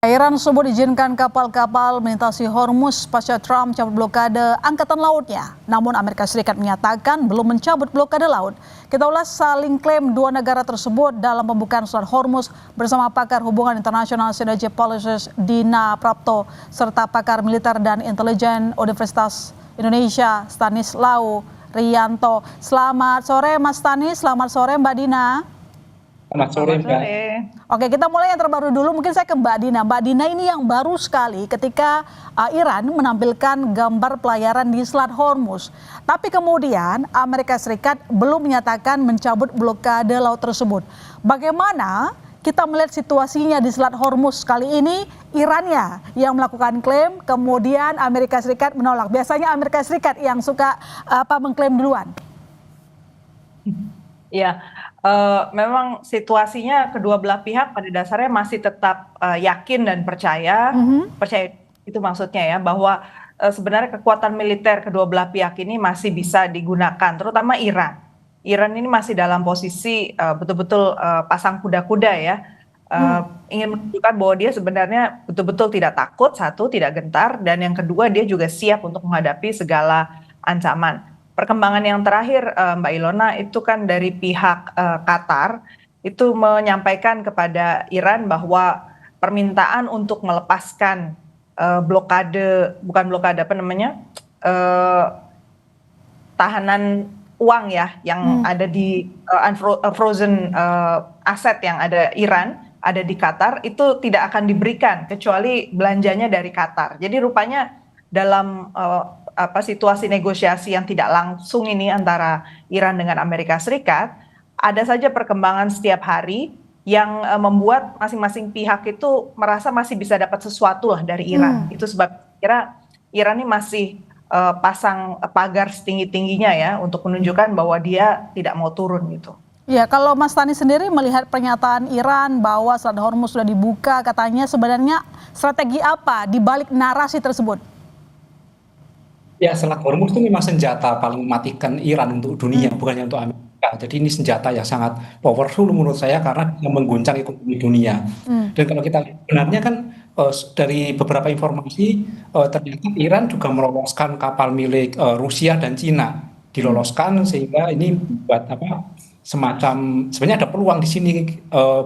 Iran sebut izinkan kapal-kapal melintasi Hormuz pasca Trump cabut blokade angkatan lautnya. Namun Amerika Serikat menyatakan belum mencabut blokade laut. Kita ulas saling klaim dua negara tersebut dalam pembukaan Selat Hormuz bersama pakar hubungan internasional Synergy Policies Dina Prapto serta pakar militer dan intelijen Universitas Indonesia Stanislau Rianto. Selamat sore Mas Stanis, selamat sore Mbak Dina. Selamat sore, Mbak. Oke, kita mulai yang terbaru dulu. Mungkin saya ke Mbak Dina. Mbak Dina, ini yang baru sekali ketika Iran menampilkan gambar pelayaran di Selat Hormuz. Tapi kemudian Amerika Serikat belum menyatakan mencabut blokade laut tersebut. Bagaimana kita melihat situasinya di Selat Hormuz kali ini? Irannya yang melakukan klaim, kemudian Amerika Serikat menolak. Biasanya Amerika Serikat yang suka mengklaim duluan. Ya, memang situasinya kedua belah pihak pada dasarnya masih tetap yakin dan percaya itu maksudnya ya, bahwa sebenarnya kekuatan militer kedua belah pihak ini masih bisa digunakan, terutama Iran. Iran ini masih dalam posisi betul-betul pasang kuda-kuda ya, ingin menunjukkan bahwa dia sebenarnya betul-betul tidak takut, satu, tidak gentar, dan yang kedua dia juga siap untuk menghadapi segala ancaman. Perkembangan yang terakhir Mbak Ilona itu kan dari pihak Qatar itu menyampaikan kepada Iran bahwa permintaan untuk melepaskan tahanan uang ya yang ada di frozen aset yang ada Iran ada di Qatar itu tidak akan diberikan kecuali belanjanya dari Qatar. Jadi rupanya dalam situasi negosiasi yang tidak langsung ini antara Iran dengan Amerika Serikat, ada saja perkembangan setiap hari yang membuat masing-masing pihak itu merasa masih bisa dapat sesuatu lah dari Iran. Itu sebab kira Iran ini masih pasang pagar setinggi-tingginya ya untuk menunjukkan bahwa dia tidak mau turun gitu. Ya, kalau Mas Tani sendiri melihat pernyataan Iran bahwa Selat Hormuz sudah dibuka, katanya sebenarnya strategi apa di balik narasi tersebut? Ya, Selat Hormuz itu memang senjata paling mematikan Iran untuk dunia, bukannya untuk Amerika. Jadi ini senjata yang sangat powerful menurut saya karena mengguncang ekonomi dunia. Dan kalau kita sebenarnya kan dari beberapa informasi ternyata Iran juga meloloskan kapal milik Rusia dan Cina, diloloskan sehingga ini buat semacam sebenarnya ada peluang di sini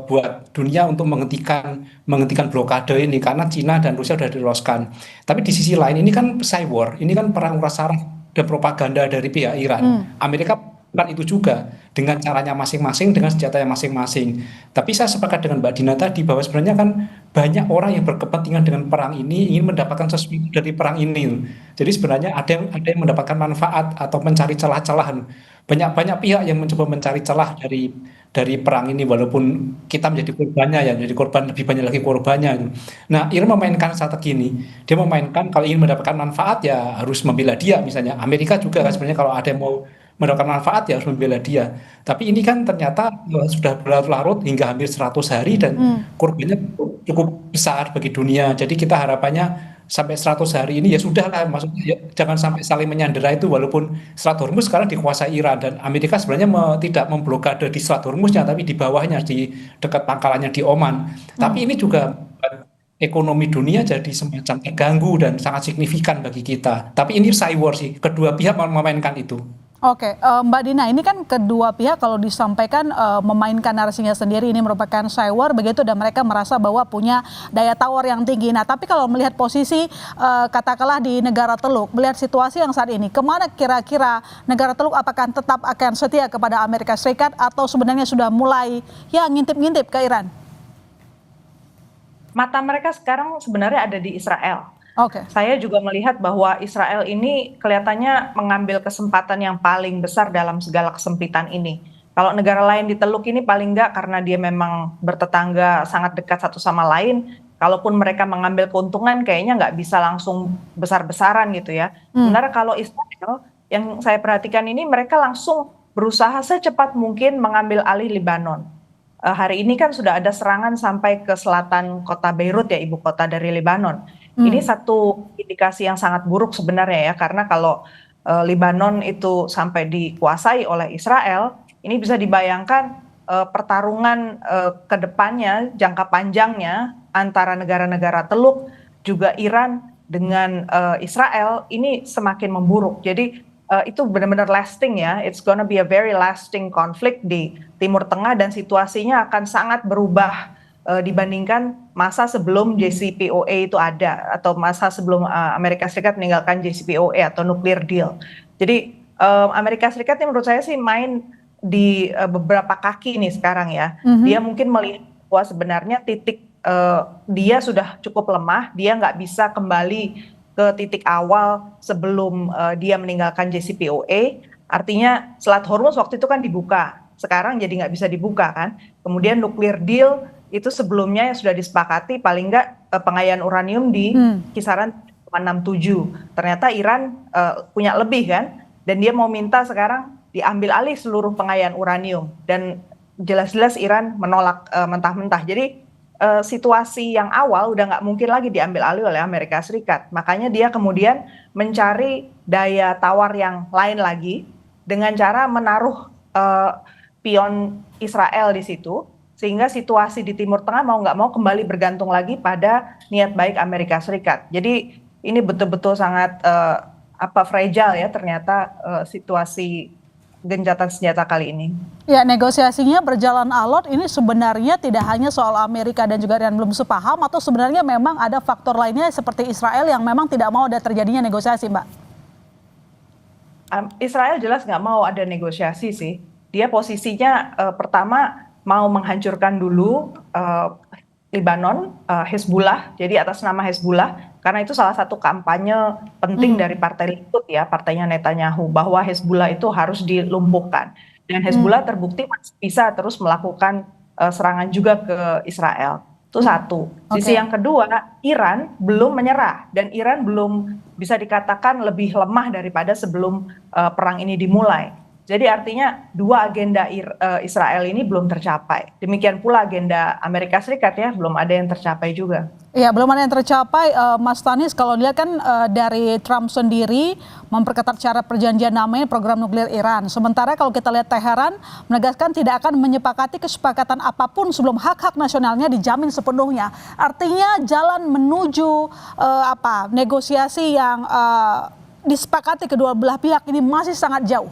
buat dunia untuk menghentikan blokade ini karena Cina dan Rusia sudah diloloskan. Tapi di sisi lain ini kan cyber, ini kan perang uras saraf dan propaganda dari pihak Iran. Amerika bukan itu juga dengan caranya masing-masing dengan senjatanya masing-masing. Tapi saya sepakat dengan Mbak Dina tadi bahwa sebenarnya kan banyak orang yang berkepentingan dengan perang ini ingin mendapatkan sesuatu dari perang ini. Jadi sebenarnya ada yang mendapatkan manfaat atau mencari celah-celahan. Banyak pihak yang mencoba mencari celah dari perang ini walaupun kita menjadi korbannya ya, menjadi korban lebih banyak lagi korbannya. Nah, Iran memainkan strategi ini. Dia memainkan kalau ingin mendapatkan manfaat ya harus membela dia misalnya. Amerika juga kan sebenarnya kalau ada yang mau mendapatkan manfaat ya harus membela dia. Tapi ini kan ternyata sudah berlarut-larut hingga hampir 100 hari dan korbannya cukup besar bagi dunia. Jadi kita harapannya sampai 100 hari ini ya sudah lah, maksudnya ya, jangan sampai saling menyandera itu walaupun Selat Hormuz sekarang dikuasai Iran dan Amerika sebenarnya tidak memblokade di Selat Hormuznya tapi di bawahnya di dekat pangkalannya di Oman. Tapi ini juga ekonomi dunia jadi semacam terganggu dan sangat signifikan bagi kita. Tapi ini cyber sih, kedua pihak memainkan itu. Oke, Mbak Dina, ini kan kedua pihak kalau disampaikan memainkan narasinya sendiri ini merupakan cyber begitu dan mereka merasa bahwa punya daya tawar yang tinggi. Nah, tapi kalau melihat posisi katakanlah di negara Teluk, melihat situasi yang saat ini, kemana kira-kira negara Teluk apakah tetap akan setia kepada Amerika Serikat atau sebenarnya sudah mulai ya ngintip-ngintip ke Iran? Mata mereka sekarang sebenarnya ada di Israel. Saya juga melihat bahwa Israel ini kelihatannya mengambil kesempatan yang paling besar dalam segala kesempitan ini. Kalau negara lain di Teluk ini paling enggak karena dia memang bertetangga sangat dekat satu sama lain, kalaupun mereka mengambil keuntungan kayaknya nggak bisa langsung besar-besaran gitu ya. Sebenarnya kalau Israel yang saya perhatikan ini mereka langsung berusaha secepat mungkin mengambil alih Lebanon. Hari ini kan sudah ada serangan sampai ke selatan kota Beirut ya, ibu kota dari Lebanon. Ini satu indikasi yang sangat buruk sebenarnya ya, karena kalau Lebanon itu sampai dikuasai oleh Israel, ini bisa dibayangkan pertarungan ke depannya, jangka panjangnya antara negara-negara Teluk juga Iran dengan Israel ini semakin memburuk. Jadi itu benar-benar lasting ya. It's gonna be a very lasting conflict di Timur Tengah dan situasinya akan sangat berubah dibandingkan masa sebelum JCPOA itu ada atau masa sebelum Amerika Serikat meninggalkan JCPOA atau nuclear deal. Jadi Amerika Serikat ini menurut saya sih main di beberapa kaki nih sekarang ya. Dia mungkin melihat bahwa sebenarnya titik dia sudah cukup lemah, dia nggak bisa kembali ke titik awal sebelum dia meninggalkan JCPOA. Artinya Selat Hormuz waktu itu kan dibuka, sekarang jadi nggak bisa dibuka kan. Kemudian nuclear deal itu sebelumnya yang sudah disepakati paling nggak pengayaan uranium di kisaran 67. Ternyata Iran punya lebih kan, dan dia mau minta sekarang diambil alih seluruh pengayaan uranium, dan jelas-jelas Iran menolak mentah-mentah. Jadi situasi yang awal udah nggak mungkin lagi diambil alih oleh Amerika Serikat. Makanya dia kemudian mencari daya tawar yang lain lagi dengan cara menaruh pion Israel di situ, sehingga situasi di Timur Tengah mau nggak mau kembali bergantung lagi pada niat baik Amerika Serikat. Jadi ini betul-betul sangat fragile ya ternyata situasi gencatan senjata kali ini. Ya, negosiasinya berjalan alot. Ini sebenarnya tidak hanya soal Amerika dan juga Iran belum sepaham, atau sebenarnya memang ada faktor lainnya seperti Israel yang memang tidak mau ada terjadinya negosiasi, Mbak? Israel jelas nggak mau ada negosiasi sih. Dia posisinya pertama mau menghancurkan dulu Lebanon, Hezbollah, jadi atas nama Hezbollah, karena itu salah satu kampanye penting dari Partai Likud ya, partainya Netanyahu, bahwa Hezbollah itu harus dilumpuhkan. Dan Hezbollah terbukti masih bisa terus melakukan serangan juga ke Israel. Itu satu. Sisi yang kedua, Iran belum menyerah, dan Iran belum bisa dikatakan lebih lemah daripada sebelum perang ini dimulai. Jadi artinya dua agenda Israel ini belum tercapai. Demikian pula agenda Amerika Serikat ya, belum ada yang tercapai juga. Iya, belum ada yang tercapai. Mas Tanis, kalau dilihat kan dari Trump sendiri memperketat syarat perjanjian namanya program nuklir Iran. Sementara kalau kita lihat Teheran menegaskan tidak akan menyepakati kesepakatan apapun sebelum hak-hak nasionalnya dijamin sepenuhnya. Artinya jalan menuju negosiasi yang disepakati kedua belah pihak ini masih sangat jauh.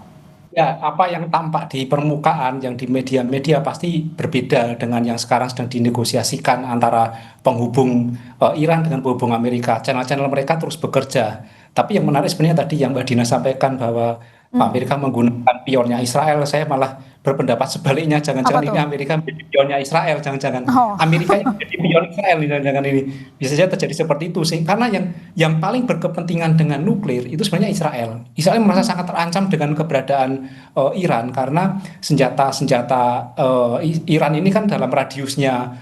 Ya, apa yang tampak di permukaan, yang di media-media pasti berbeda dengan yang sekarang sedang dinegosiasikan antara penghubung Iran dengan penghubung Amerika. Channel-channel mereka terus bekerja. Tapi yang menarik sebenarnya tadi yang Mbak Dina sampaikan bahwa Amerika menggunakan pionnya Israel, saya malah berpendapat sebaliknya. Jangan-jangan ini Amerika menjadi pionnya Israel, jangan-jangan Amerika yang menjadi pion Israel, jangan-jangan ini bisa saja terjadi seperti itu sih. Karena yang paling berkepentingan dengan nuklir itu sebenarnya Israel. Israel merasa sangat terancam dengan keberadaan Iran karena senjata Iran ini kan dalam radiusnya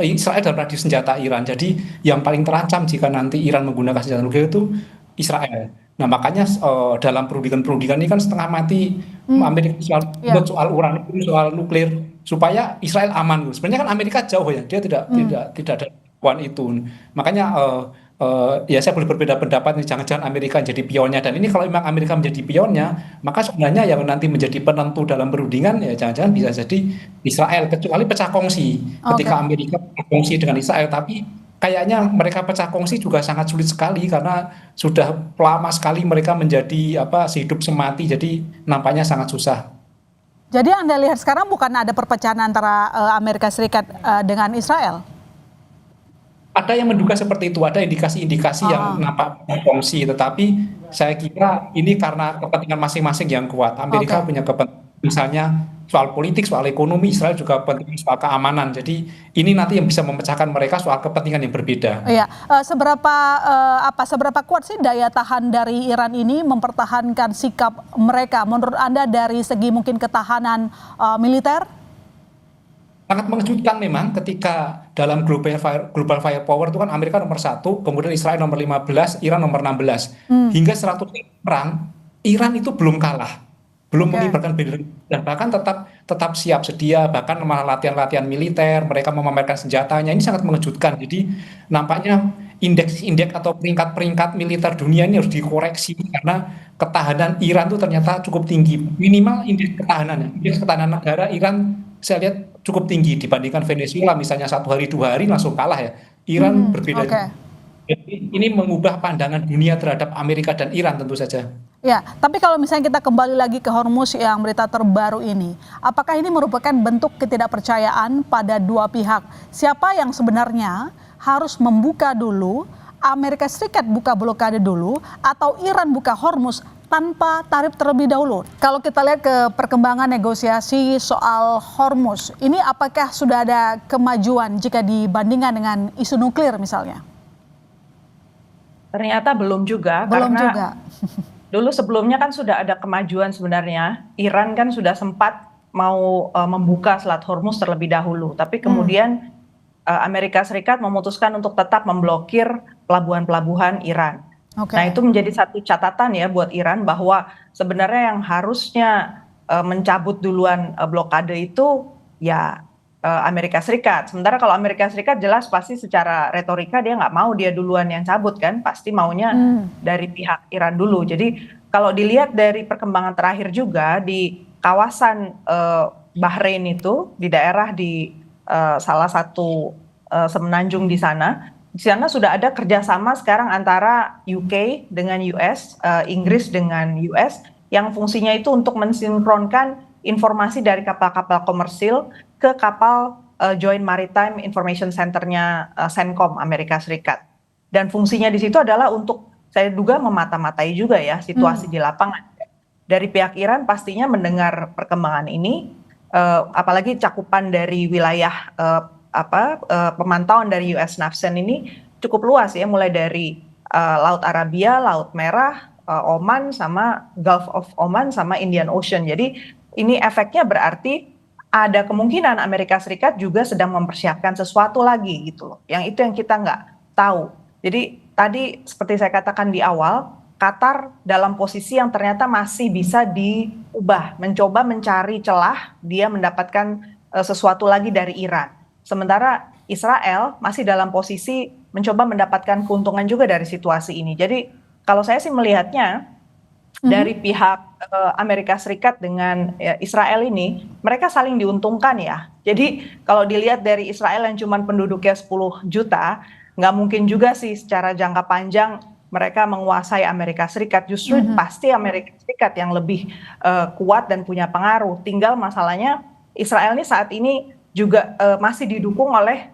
Israel dalam radius senjata Iran. Jadi yang paling terancam jika nanti Iran menggunakan senjata nuklir itu Israel. Nah makanya dalam perundingan ini kan setengah mati Amerika soal uranium, soal nuklir supaya Israel aman. Sebenarnya kan Amerika jauh ya, dia tidak ada kekuatan itu. Makanya ya saya boleh berbeda pendapat nih, jangan-jangan Amerika menjadi pionnya. Dan ini kalau memang Amerika menjadi pionnya, maka sebenarnya yang nanti menjadi penentu dalam perundingan ya jangan-jangan bisa jadi Israel, kecuali pecah kongsi. Ketika Amerika pecah kongsi dengan Israel, tapi kayaknya mereka pecah kongsi juga sangat sulit sekali karena sudah lama sekali mereka menjadi sehidup semati, jadi nampaknya sangat susah. Jadi Anda lihat sekarang bukan ada perpecahan antara Amerika Serikat dengan Israel? Ada yang menduga seperti itu, ada indikasi-indikasi yang nampak kongsi, tetapi saya kira ini karena kepentingan masing-masing yang kuat. Amerika punya kepentingan misalnya soal politik, soal ekonomi, Israel juga penting soal keamanan. Jadi ini nanti yang bisa memecahkan mereka soal kepentingan yang berbeda. Iya, seberapa kuat sih daya tahan dari Iran ini mempertahankan sikap mereka? Menurut Anda dari segi mungkin ketahanan militer? Sangat mengejutkan memang ketika dalam global firepower itu kan Amerika nomor 1, kemudian Israel nomor 15, Iran nomor 16. Hingga 100 perang, Iran itu belum kalah. Belum mengibarkan bendera, dan bahkan tetap siap sedia, bahkan malah latihan-latihan militer, mereka memamerkan senjatanya. Ini sangat mengejutkan. Jadi nampaknya indeks atau peringkat militer dunia ini harus dikoreksi karena ketahanan Iran itu ternyata cukup tinggi. Minimal indeks ketahanan negara Iran saya lihat cukup tinggi dibandingkan Venezuela misalnya 1 hari 2 hari langsung kalah ya. Iran berbeda. Jadi ini mengubah pandangan dunia terhadap Amerika dan Iran tentu saja. Ya, tapi kalau misalnya kita kembali lagi ke Hormuz yang berita terbaru ini, apakah ini merupakan bentuk ketidakpercayaan pada dua pihak? Siapa yang sebenarnya harus membuka dulu, Amerika Serikat buka blokade dulu, atau Iran buka Hormuz tanpa tarif terlebih dahulu? Kalau kita lihat ke perkembangan negosiasi soal Hormuz, ini apakah sudah ada kemajuan jika dibandingkan dengan isu nuklir misalnya? Ternyata belum juga, karena dulu sebelumnya kan sudah ada kemajuan sebenarnya. Iran kan sudah sempat mau membuka Selat Hormuz terlebih dahulu, tapi kemudian Amerika Serikat memutuskan untuk tetap memblokir pelabuhan-pelabuhan Iran. Nah, itu menjadi satu catatan ya buat Iran bahwa sebenarnya yang harusnya mencabut duluan blokade itu ya Amerika Serikat. Sementara kalau Amerika Serikat jelas pasti secara retorika dia nggak mau dia duluan yang cabut kan, pasti maunya dari pihak Iran dulu. Jadi kalau dilihat dari perkembangan terakhir juga di kawasan Bahrain itu, di daerah di salah satu semenanjung di sana sudah ada kerjasama sekarang antara UK dengan US, Inggris dengan US, yang fungsinya itu untuk mensinkronkan informasi dari kapal-kapal komersil ke kapal Joint Maritime Information Center-nya CENTCOM Amerika Serikat. Dan fungsinya di situ adalah untuk, saya duga, memata-matai juga ya situasi di lapangan. Dari pihak Iran pastinya mendengar perkembangan ini, apalagi cakupan dari wilayah pemantauan dari US NAVCEN ini cukup luas ya, mulai dari Laut Arabia, Laut Merah, Oman, sama Gulf of Oman, sama Indian Ocean. Jadi ini efeknya berarti ada kemungkinan Amerika Serikat juga sedang mempersiapkan sesuatu lagi gitu loh. Yang itu yang kita nggak tahu. Jadi tadi seperti saya katakan di awal, Qatar dalam posisi yang ternyata masih bisa diubah, mencoba mencari celah dia mendapatkan sesuatu lagi dari Iran. Sementara Israel masih dalam posisi mencoba mendapatkan keuntungan juga dari situasi ini. Jadi kalau saya sih melihatnya dari pihak Amerika Serikat dengan Israel ini, mereka saling diuntungkan ya. Jadi kalau dilihat dari Israel yang cuma penduduknya 10 juta, nggak mungkin juga sih secara jangka panjang mereka menguasai Amerika Serikat. Justru pasti Amerika Serikat yang lebih kuat dan punya pengaruh. Tinggal masalahnya Israel ini saat ini juga masih didukung oleh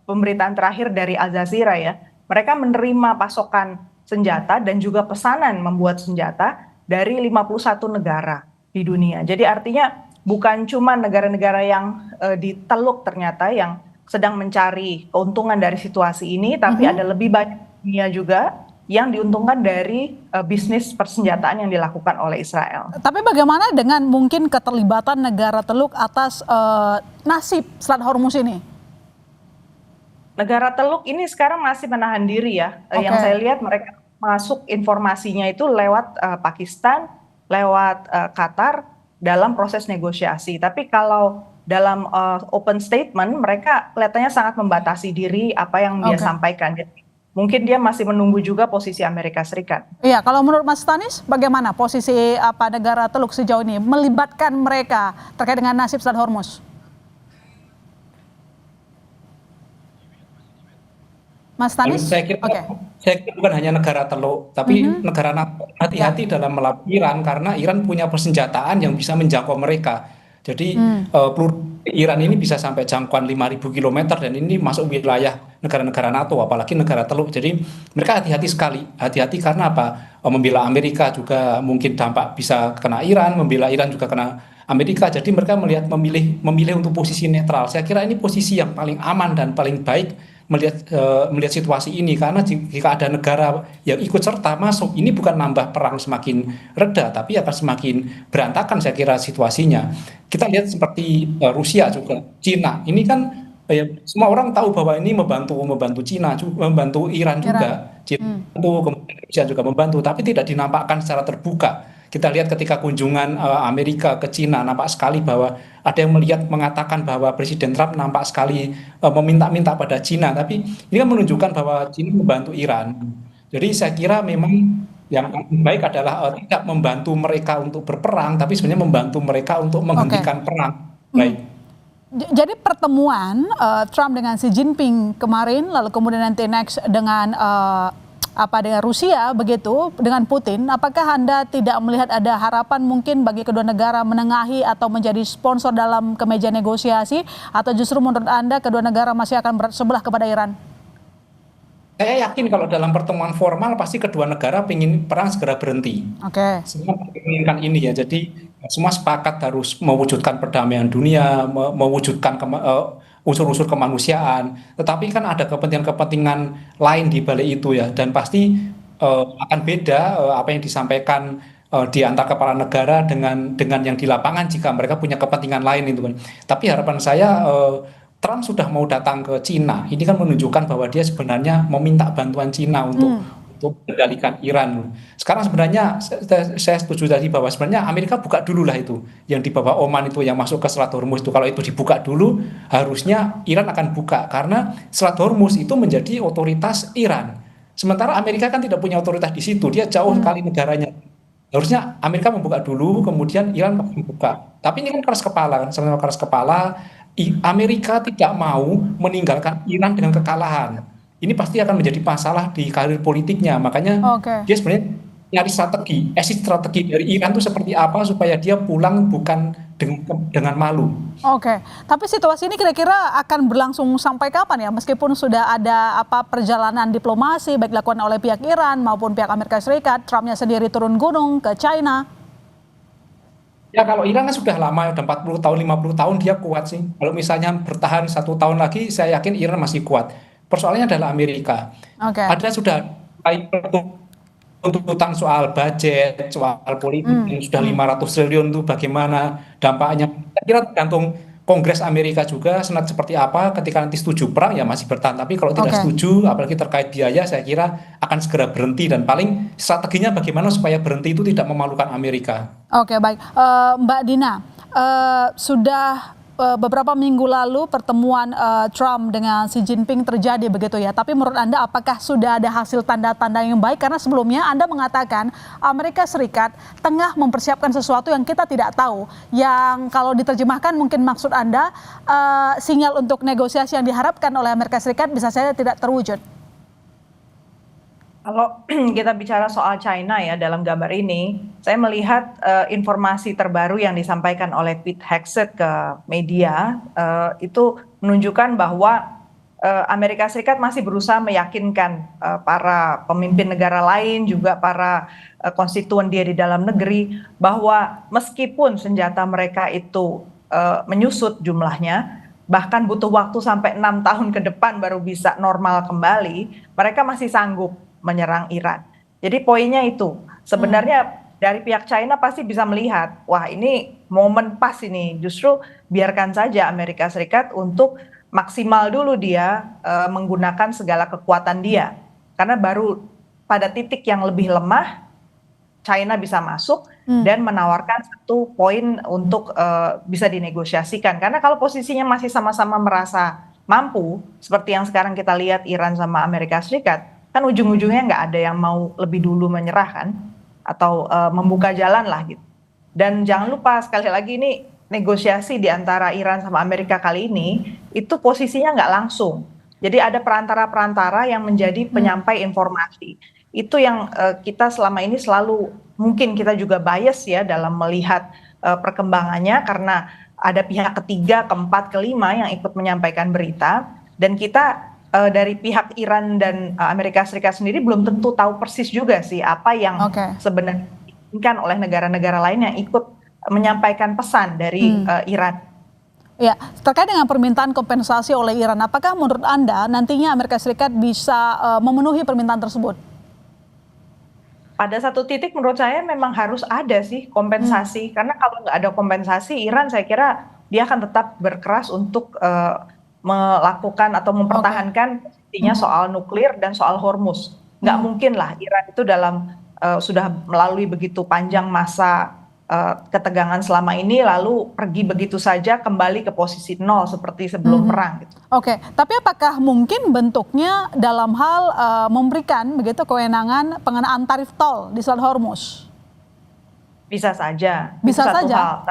pemberitaan terakhir dari Al Jazeera ya. Mereka menerima pasokan senjata dan juga pesanan membuat senjata dari 51 negara di dunia. Jadi artinya bukan cuma negara-negara yang di Teluk ternyata yang sedang mencari keuntungan dari situasi ini, tapi ada lebih banyak dunia juga yang diuntungkan dari bisnis persenjataan yang dilakukan oleh Israel. Tapi bagaimana dengan mungkin keterlibatan negara Teluk atas nasib Selat Hormuz ini? Negara Teluk ini sekarang masih menahan diri ya. Yang saya lihat mereka masuk informasinya itu lewat Pakistan, lewat Qatar dalam proses negosiasi. Tapi kalau dalam open statement mereka kelihatannya sangat membatasi diri apa yang dia sampaikan. Jadi mungkin dia masih menunggu juga posisi Amerika Serikat. Iya, kalau menurut Mas Tanis bagaimana posisi negara Teluk sejauh ini melibatkan mereka terkait dengan nasib Selat Hormuz? Mas Tanis? Saya kira bukan hanya negara Teluk, tapi negara NATO. Hati-hati dalam melawan Iran karena Iran punya persenjataan yang bisa menjangkau mereka. Jadi peluru Iran ini bisa sampai jangkauan 5.000 km dan ini masuk wilayah negara-negara NATO, apalagi negara Teluk. Jadi mereka hati-hati sekali. Hati-hati karena apa? Membela Amerika juga mungkin dampak bisa kena Iran, membela Iran juga kena Amerika. Jadi mereka memilih untuk posisi netral. Saya kira ini posisi yang paling aman dan paling baik melihat situasi ini, karena jika ada negara yang ikut serta masuk, ini bukan nambah perang semakin reda, tapi akan semakin berantakan saya kira situasinya. Kita lihat seperti Rusia juga, Cina, ini kan semua orang tahu bahwa ini membantu Cina, membantu Iran juga, Cina kemudian Rusia juga membantu, tapi tidak dinampakkan secara terbuka. Kita lihat ketika kunjungan Amerika ke Cina, nampak sekali bahwa ada yang mengatakan bahwa Presiden Trump nampak sekali meminta-minta pada Cina, tapi ini kan menunjukkan bahwa Cina membantu Iran. Jadi saya kira memang yang baik adalah tidak membantu mereka untuk berperang, tapi sebenarnya membantu mereka untuk menghentikan perang. Baik. Jadi pertemuan Trump dengan Xi Jinping kemarin, lalu kemudian nanti next dengan dengan Rusia begitu, dengan Putin, apakah Anda tidak melihat ada harapan mungkin bagi kedua negara menengahi atau menjadi sponsor dalam kemeja negosiasi, atau justru menurut Anda kedua negara masih akan bersebelah kepada Iran? Saya yakin kalau dalam pertemuan formal pasti kedua negara ingin perang segera berhenti. Semua menginginkan ini ya. Jadi semua sepakat harus mewujudkan perdamaian dunia, mewujudkan unsur-unsur kemanusiaan. Tetapi kan ada kepentingan-kepentingan lain di balik itu ya. Dan pasti akan beda apa yang disampaikan di antara kepala negara dengan yang di lapangan jika mereka punya kepentingan lain itu kan. Tapi harapan saya Trump sudah mau datang ke Cina. Ini kan menunjukkan bahwa dia sebenarnya meminta bantuan Cina untuk mengendalikan Iran. Sekarang sebenarnya saya setuju tadi bahwa sebenarnya Amerika buka dulu lah itu. Yang di bawah Oman itu yang masuk ke Selat Hormuz itu. Kalau itu dibuka dulu, harusnya Iran akan buka. Karena Selat Hormuz itu menjadi otoritas Iran. Sementara Amerika kan tidak punya otoritas di situ. Dia jauh sekali negaranya. Harusnya Amerika membuka dulu, kemudian Iran membuka. Tapi ini kan keras kepala kan, sama-sama keras kepala. Amerika tidak mau meninggalkan Iran dengan kekalahan. Ini pasti akan menjadi masalah di karir politiknya. Makanya dia sebenarnya nyari strategi, exit strategi dari Iran itu seperti apa supaya dia pulang bukan dengan malu. Tapi situasi ini kira-kira akan berlangsung sampai kapan ya? Meskipun sudah ada perjalanan diplomasi baik dilakukan oleh pihak Iran maupun pihak Amerika Serikat, Trumpnya sendiri turun gunung ke China. Ya kalau Iran kan sudah lama, udah 40 tahun, 50 tahun dia kuat sih. Kalau misalnya bertahan 1 tahun lagi, saya yakin Iran masih kuat. Persoalannya adalah Amerika. Ada sudah tuntutan soal budget, soal politik yang sudah 500 triliun itu bagaimana dampaknya. Saya kira tergantung Kongres Amerika juga, Senat seperti apa, ketika nanti setuju perang ya masih bertahan. Tapi kalau tidak setuju, apalagi terkait biaya, saya kira akan segera berhenti. Dan paling strateginya bagaimana supaya berhenti itu tidak memalukan Amerika. Baik. Mbak Dina, sudah beberapa minggu lalu pertemuan Trump dengan Xi Jinping terjadi begitu ya. Tapi menurut Anda apakah sudah ada hasil tanda-tanda yang baik? Karena sebelumnya Anda mengatakan Amerika Serikat tengah mempersiapkan sesuatu yang kita tidak tahu. Yang kalau diterjemahkan mungkin maksud Anda sinyal untuk negosiasi yang diharapkan oleh Amerika Serikat bisa saja tidak terwujud. Kalau kita bicara soal China ya dalam gambar ini, saya melihat informasi terbaru yang disampaikan oleh Pete Hegseth ke media itu menunjukkan bahwa Amerika Serikat masih berusaha meyakinkan para pemimpin negara lain, juga para konstituen dia di dalam negeri, bahwa meskipun senjata mereka itu menyusut jumlahnya, bahkan butuh waktu sampai 6 tahun ke depan baru bisa normal kembali, mereka masih sanggup menyerang Iran. Jadi poinnya itu, sebenarnya dari pihak China pasti bisa melihat, wah ini momen pas ini, justru biarkan saja Amerika Serikat untuk maksimal dulu dia menggunakan segala kekuatan dia. Karena baru pada titik yang lebih lemah, China bisa masuk dan menawarkan satu poin untuk bisa dinegosiasikan. Karena kalau posisinya masih sama-sama merasa mampu, seperti yang sekarang kita lihat Iran sama Amerika Serikat, kan ujung-ujungnya nggak ada yang mau lebih dulu menyerah kan, atau membuka jalan lah gitu. Dan jangan lupa sekali lagi ini negosiasi di antara Iran sama Amerika kali ini itu posisinya nggak langsung. Jadi ada perantara-perantara yang menjadi penyampai informasi. Itu yang kita selama ini selalu, mungkin kita juga bias ya dalam melihat perkembangannya, karena ada pihak ketiga, keempat, kelima yang ikut menyampaikan berita, dan kita dari pihak Iran dan Amerika Serikat sendiri belum tentu tahu persis juga sih apa yang sebenarnya diinginkan oleh negara-negara lain yang ikut menyampaikan pesan dari Iran. Ya, terkait dengan permintaan kompensasi oleh Iran, apakah menurut Anda nantinya Amerika Serikat bisa memenuhi permintaan tersebut? Pada satu titik menurut saya memang harus ada sih kompensasi, karena kalau nggak ada kompensasi, Iran saya kira dia akan tetap berkeras untuk melakukan atau mempertahankan posisinya soal nuklir dan soal Hormuz. Nggak mungkin lah Iran itu dalam sudah melalui begitu panjang masa ketegangan selama ini lalu pergi begitu saja kembali ke posisi nol seperti sebelum perang. Gitu. Tapi apakah mungkin bentuknya dalam hal memberikan begitu kewenangan pengenaan tarif tol di Selat Hormuz? Bisa saja. Bisa saja.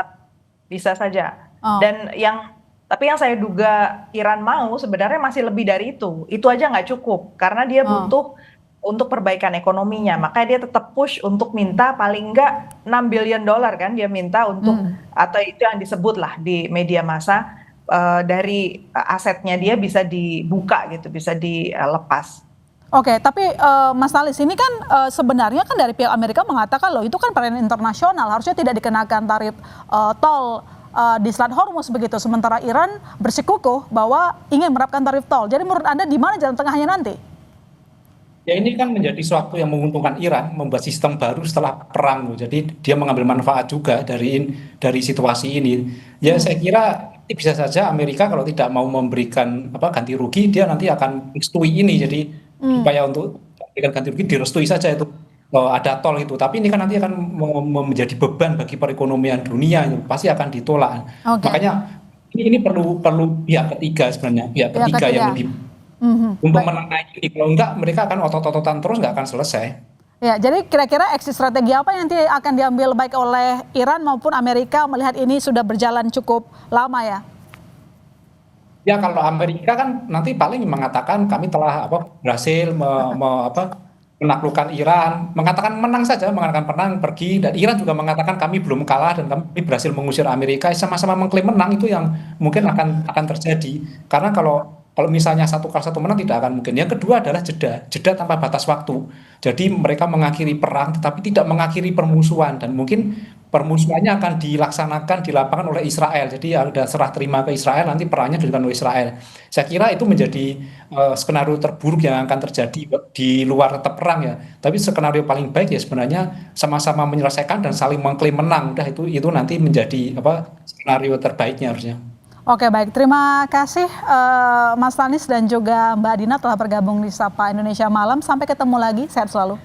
Bisa saja. Dan yang Tapi yang saya duga Iran mau sebenarnya masih lebih dari itu. Itu aja nggak cukup karena dia butuh untuk perbaikan ekonominya. Makanya dia tetap push untuk minta paling nggak $6 billion kan dia minta untuk atau itu yang disebut lah di media massa dari asetnya dia bisa dibuka gitu, bisa dilepas. Oke, tapi Mas Talis ini kan sebenarnya kan dari pihak Amerika mengatakan loh itu kan perairan internasional harusnya tidak dikenakan tarif tol di Selat Hormuz begitu. Sementara Iran bersikukuh bahwa ingin menerapkan tarif tol. Jadi menurut Anda di mana jalan tengahnya nanti? Ya ini kan menjadi suatu yang menguntungkan Iran membuat sistem baru setelah perang. Jadi dia mengambil manfaat juga dari situasi ini. Ya saya kira bisa saja Amerika kalau tidak mau memberikan ganti rugi dia nanti akan merestui ini. Jadi supaya untuk memberikan ganti rugi direstui saja itu ada tol itu. Tapi ini kan nanti akan menjadi beban bagi perekonomian dunia itu pasti akan ditolak. Makanya ini perlu pihak ketiga sebenarnya pihak ketiga yang lebih untuk menangani ini. Kalau enggak mereka akan otot-ototan terus nggak akan selesai. Ya, jadi kira-kira exit strategi apa yang nanti akan diambil baik oleh Iran maupun Amerika melihat ini sudah berjalan cukup lama ya? Ya kalau Amerika kan nanti paling mengatakan kami telah berhasil menaklukkan Iran, mengatakan menang saja, mengatakan menang pergi, dan Iran juga mengatakan kami belum kalah dan kami berhasil mengusir Amerika, sama-sama mengklaim menang. Itu yang mungkin akan terjadi. Karena kalau misalnya satu kalah satu menang tidak akan mungkin. Yang kedua adalah jeda tanpa batas waktu. Jadi mereka mengakhiri perang tetapi tidak mengakhiri permusuhan, dan mungkin permusuhannya akan dilaksanakan di lapangan oleh Israel. Jadi ada serah terima ke Israel, nanti perangnya dilakukan oleh Israel. Saya kira itu menjadi skenario terburuk yang akan terjadi di luar tetap perang ya. Tapi skenario paling baik ya sebenarnya sama-sama menyelesaikan dan saling mengklaim menang. Udah itu nanti menjadi skenario terbaiknya harusnya. Oke, baik, terima kasih Mas Tanis dan juga Mbak Dina telah bergabung di Sapa Indonesia Malam. Sampai ketemu lagi, sehat selalu.